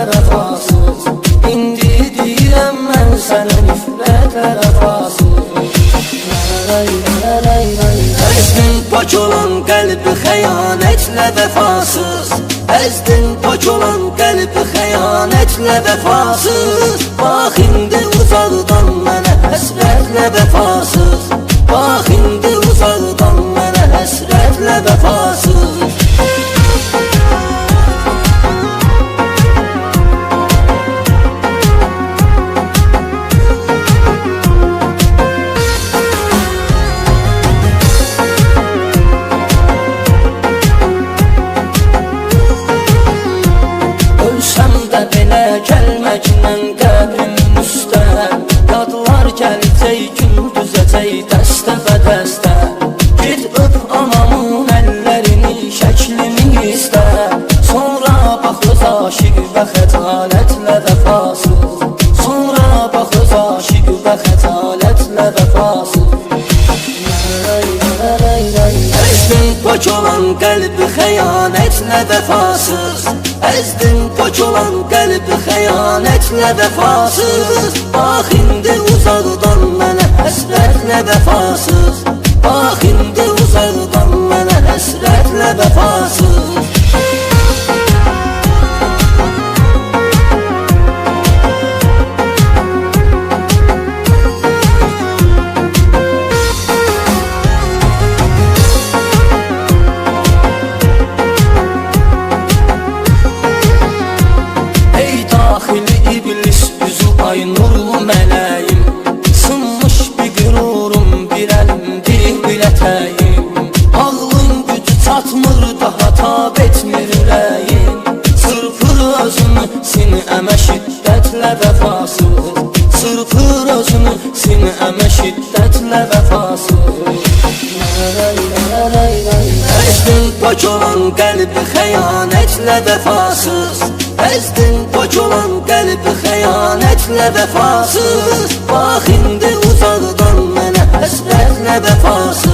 vəfasız. İndi deyirəm mən sənə nifrətlə vəfasız. Əzdin pak olan qəlbi xəyanətlə vəfasız. Əzdin pak olan qəlbi xəyanətlə vəfasız. Bax indi uzaqdan mənə həsrətlə vəfasız. Bax indi uzaqdan mənə həsrətlə vəfasız. Ölsəm də belə gəlməklə qəbrimin üstə, yadlar gələcək, gündüzəcək dəstə və dəstə. Git öp anamın əllərini, şəklimi istə. Sonra bax öz aşiq və xəcalətlə vəfasız. Sonra bax öz aşiq və xəcalətlə vəfasız. Əzdin pak olan qəlbi xəyanətlə vəfasız. Əzdin pak olan qəlbi xəyanətlə vəfasız. Bax indi uzaqdan mənə həsrətlə vəfasız. Bax indi uzaqdan mənə həsrətlə vəfasız. İblis üzü ay nurlu mələyim, sınmış bir qürurum, bir əlimdir bilətəyim. Ağlın gücü çatmır, daha tab etmir ürəyim. Çırpır özünü sinəmə şiddətlə vəfasız. Çırpır özünü sinəmə şiddətlə vəfasız. Əzdin pak olan qəlbi xəyanətlə vəfasız. Əzdin pak olan qəlbi xəyanətlə vəfasız. Bax indi uzaqdan mənə həsrətlə vəfasız.